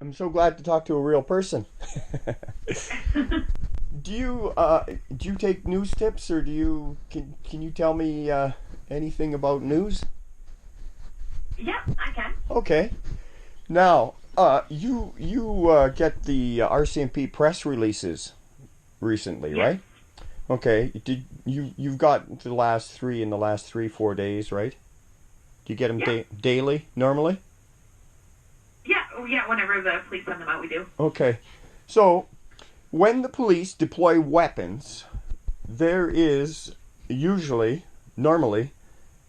I'm so glad to talk to a real person. Do you take news tips, or can you tell me anything about news? Yeah, I can. Okay. Now, you get the RCMP press releases recently, Yes. right? Okay. Did you've got the last three in the last 3 4 days, right? Do you get them Yeah. daily normally? Yeah. Oh, yeah. Whenever the police send them out, we do. Okay. So when the police deploy weapons, there is usually, normally,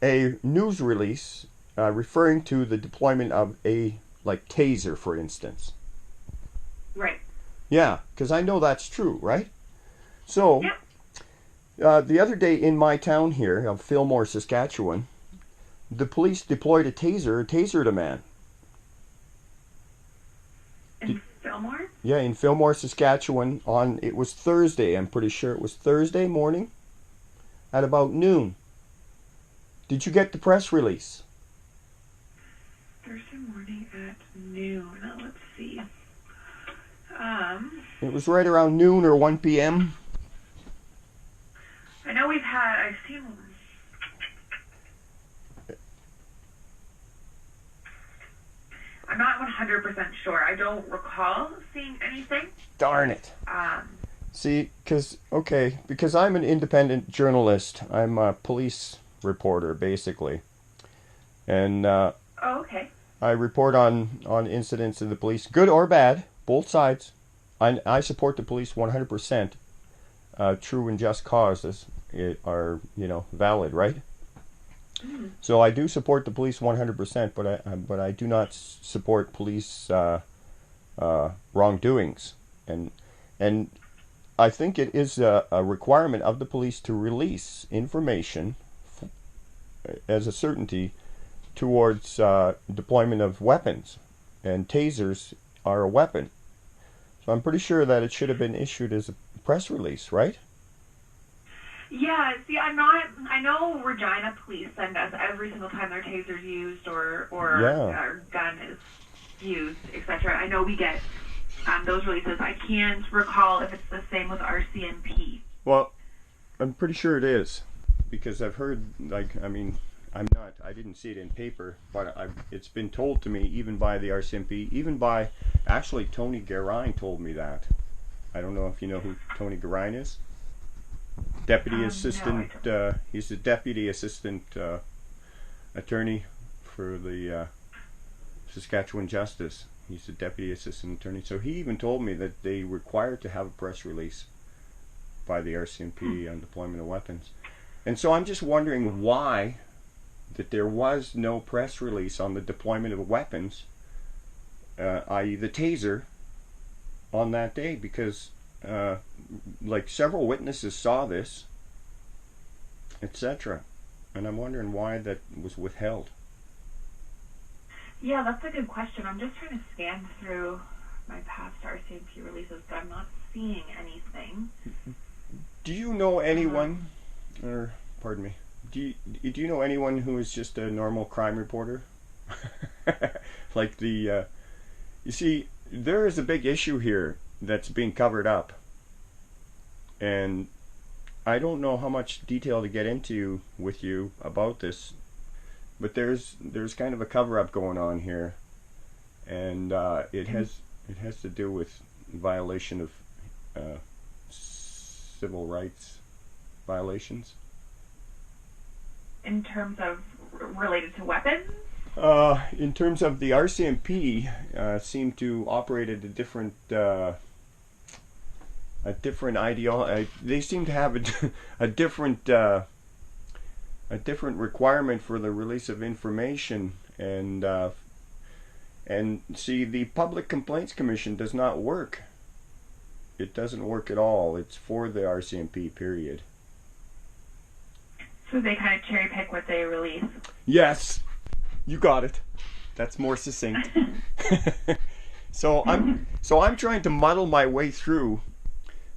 a news release referring to the deployment of a like taser, for instance. Right. Yeah, because I know that's true, right? So Yep. the other day in my town here of Fillmore, Saskatchewan, the police deployed a tasered a man. Did, In Fillmore. yeah, in Fillmore, Saskatchewan, on it was Thursday. I'm pretty sure it was Thursday morning at about noon. Did you get the press release? Thursday morning at noon. Let's see. Um, It was right around noon or 1 p.m. I know we've had. I've seen. I'm not 100% sure. I don't recall seeing anything. Darn it. Um. See, because I'm an independent journalist. I'm a police reporter, basically. And Oh, okay. I report on incidents of the police, good or bad, both sides. I support the police 100%. True and just causes are, valid, right? Mm. So I do support the police 100%, but I do not support police wrongdoings. And I think it is a requirement of the police to release information as a certainty towards deployment of weapons, and tasers are a weapon. So I'm pretty sure that it should have been issued as a press release, right? Yeah, see, I'm not. I know Regina police send us every single time their taser's used or Yeah. our gun is used, etc. I know we get those releases. I can't recall if it's the same with RCMP. Well, I'm pretty sure it is, because I've heard, like, I mean, I didn't see it in paper, but it's been told to me even by the RCMP, even by, actually, Tony Garine told me that. I don't know if you know who Tony Garine is. Deputy No, I Assistant, don't. he's the Deputy Assistant Attorney for the Saskatchewan Justice. He's the Deputy Assistant Attorney. So he even told me that they require to have a press release by the RCMP on deployment of weapons. And so I'm just wondering why that there was no press release on the deployment of weapons, i.e. the taser, on that day, because like several witnesses saw this, etc. And I'm wondering why that was withheld. Yeah, that's a good question. I'm just trying to scan through my past RCMP releases, but I'm not seeing anything. Do you know Uh, anyone, or pardon me, do you know anyone who is just a normal crime reporter? Like you see, there is a big issue here that's being covered up, and I don't know how much detail to get into with you about this, but there's kind of a cover up going on here, and it has to do with violation of civil rights violations. in terms of related to weapons. In terms of the RCMP, seem to operate at a different ideal. They seem to have a different a different requirement for the release of information, and see, the Public Complaints Commission does not work. It doesn't work at all. It's for the RCMP, period. So they kind of cherry pick what they release. Yes, you got it. That's more succinct. So I'm trying to muddle my way through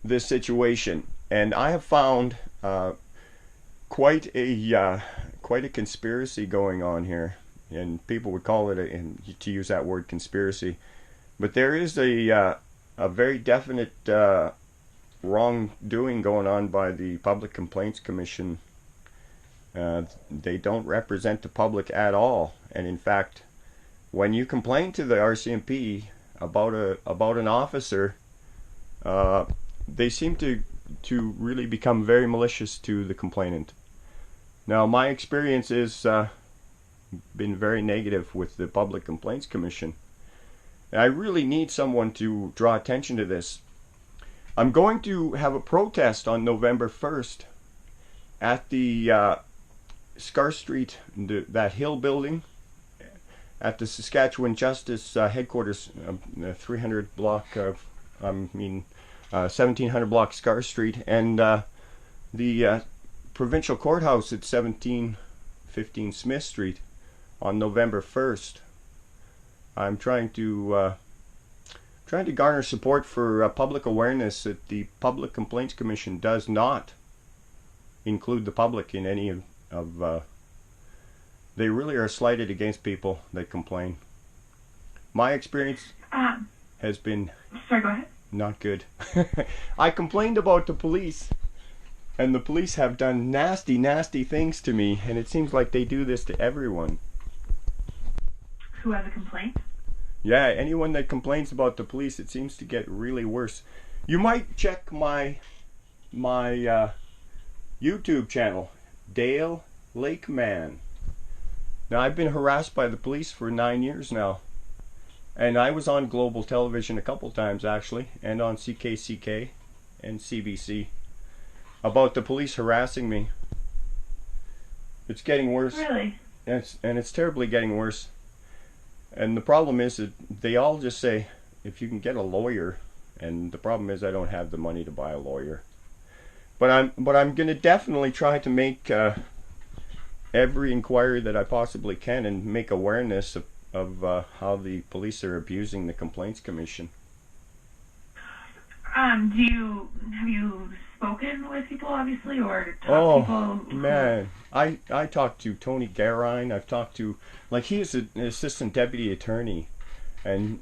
this situation, and I have found quite a conspiracy going on here, and people would call it to use that word, conspiracy. But there is a very definite wrongdoing going on by the Public Complaints Commission. They don't represent the public at all, and in fact, when you complain to the RCMP about an officer, they seem to really become very malicious to the complainant. Now, my experience is been very negative with the Public Complaints Commission. I really need someone to draw attention to this. I'm going to have a protest on November 1st at the Scar Street, that Hill building, at the Saskatchewan Justice headquarters, 300 block of, 1700 block Scar Street, and the provincial courthouse at 1715 Smith Street on November 1st. I'm trying to garner support for public awareness that the Public Complaints Commission does not include the public in any of they really are slighted against people that complain. My experience has been Sorry, go ahead. Not good. I complained about the police, and the police have done nasty, nasty things to me, and it seems like they do this to everyone. Who has a complaint? Yeah, anyone that complains about the police, it seems to get really worse. You might check my YouTube channel, Dale Lakeman. Now, I've been harassed by the police for 9 years now. And I was on global television a couple times, actually, and on CKCK and CBC about the police harassing me. It's getting worse. Really? And it's terribly getting worse. And the problem is that they all just say, if you can get a lawyer, and the problem is I don't have the money to buy a lawyer. But I'm going to definitely try to make every inquiry that I possibly can and make awareness of how the police are abusing the Complaints Commission. Have you spoken with people, obviously, or talked to people? Man, I talked to Tony Garine. I've talked to, like, he is an assistant deputy attorney, and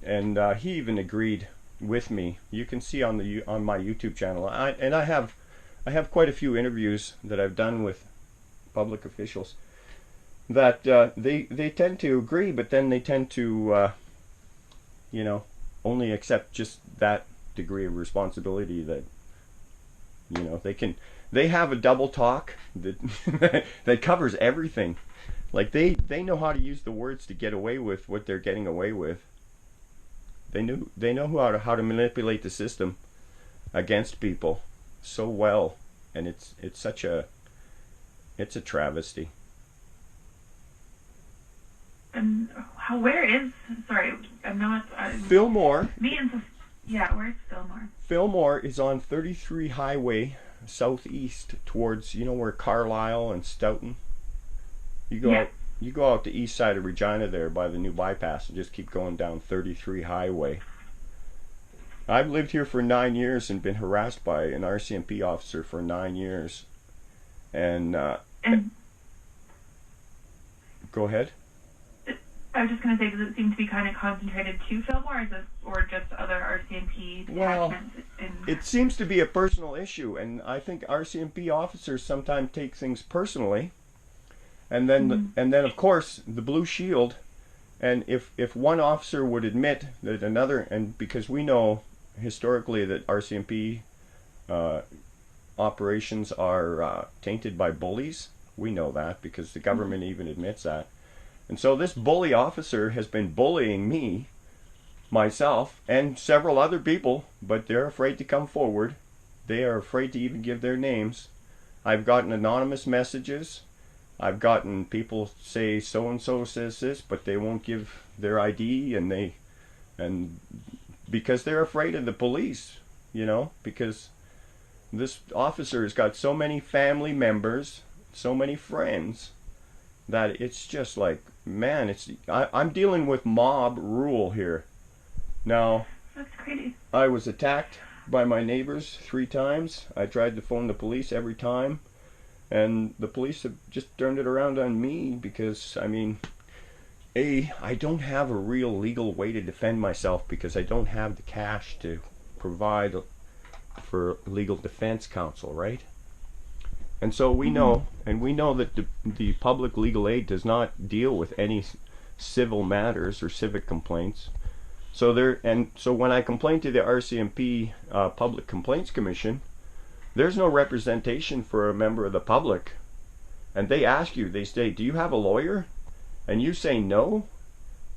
he even agreed with me. You can see on my YouTube channel. I have quite a few interviews that I've done with public officials that they tend to agree, but then they tend to only accept just that degree of responsibility that they have a double talk that that covers everything. Like they know how to use the words to get away with what they're getting away with. They know how to manipulate the system against people so well, and it's a travesty. And where is? Sorry, I'm not. Fillmore. Where's Fillmore? Fillmore is on 33 Highway southeast towards where Carlisle and Stoughton. You go out the east side of Regina there by the new bypass and just keep going down 33 Highway. I've lived here for 9 years and been harassed by an RCMP officer for 9 years. And go ahead. I was just going to say, does it seem to be kind of concentrated to Fillmore, or just other RCMP detachments? It seems to be a personal issue, and I think RCMP officers sometimes take things personally. And then, of course, the Blue Shield. And if one officer would admit that another, and because we know historically that RCMP operations are tainted by bullies, we know that because the government even admits that. And so this bully officer has been bullying me, myself, and several other people, but they're afraid to come forward. They are afraid to even give their names. I've gotten anonymous messages. I've gotten people say so-and-so says this, but they won't give their ID, and because they're afraid of the police, because this officer has got so many family members, so many friends, that it's just like, man, I'm dealing with mob rule here. Now, that's crazy. I was attacked by my neighbors 3 times. I tried to phone the police every time, and the police have just turned it around on me because, I don't have a real legal way to defend myself because I don't have the cash to provide for legal defense counsel, right? And so we know, and we know that the public legal aid does not deal with any civil matters or civic complaints. So when I complain to the RCMP Public Complaints Commission, there's no representation for a member of the public. And they ask you, they say, do you have a lawyer? And you say no.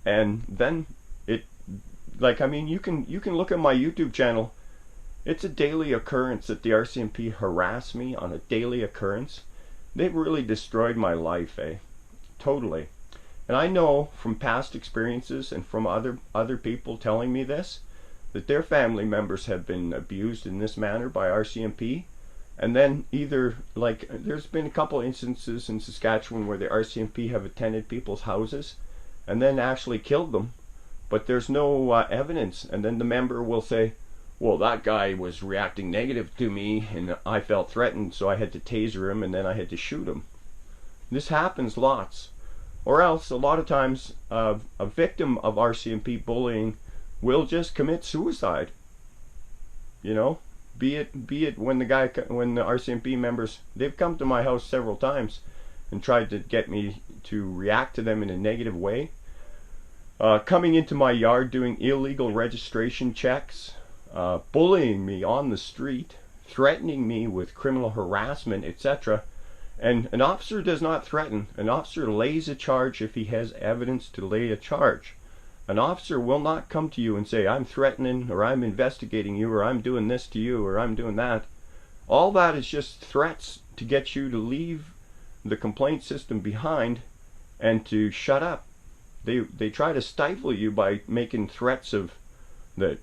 And then you can look at my YouTube channel. It's a daily occurrence that the RCMP harass me on a daily occurrence. They've really destroyed my life, totally. And I know from past experiences and from other people telling me this, that their family members have been abused in this manner by RCMP. And then there's been a couple instances in Saskatchewan where the RCMP have attended people's houses and then actually killed them. But there's no evidence. And then the member will say, well, that guy was reacting negative to me and I felt threatened, so I had to taser him and then I had to shoot him. This happens lots. Or else, a lot of times, a victim of RCMP bullying will just commit suicide. You know, be it when the RCMP members, they've come to my house several times and tried to get me to react to them in a negative way. Coming into my yard doing illegal registration checks, bullying me on the street, threatening me with criminal harassment, etc. And an officer does not threaten. An officer lays a charge if he has evidence to lay a charge. An officer will not come to you and say, I'm threatening, or I'm investigating you, or I'm doing this to you, or I'm doing that. All that is just threats to get you to leave the complaint system behind and to shut up. They try to stifle you by making threats of that